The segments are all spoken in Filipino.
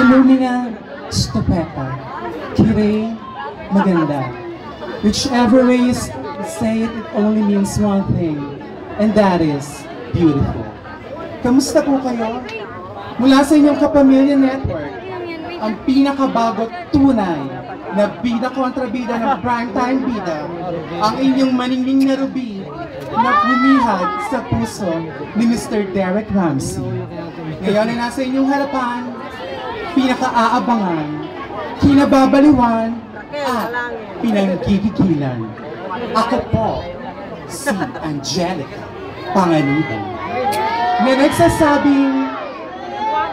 Illumina, stupenda, Kirei, maganda. Whichever way you say it, it only means one thing, and that is beautiful. Kamusta po kayo? Mula sa inyong Kapamilya Network, ang pinakabagot tunay na bida kontra bida ng primetime bida, ang inyong maningning na ruby na bumihag sa puso ni Mr. Derek Ramsey. Ngayon ay nasa inyong harapan, pinaka-aabangan, kinababaliwan, at pinanggigigilan. Ako po, si Angelica Panganiban, na nagsasabing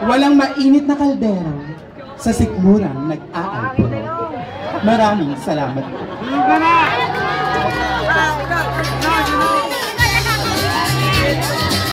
walang mainit na kaldero sa sikmurang nag-aalpuro. Maraming salamat po.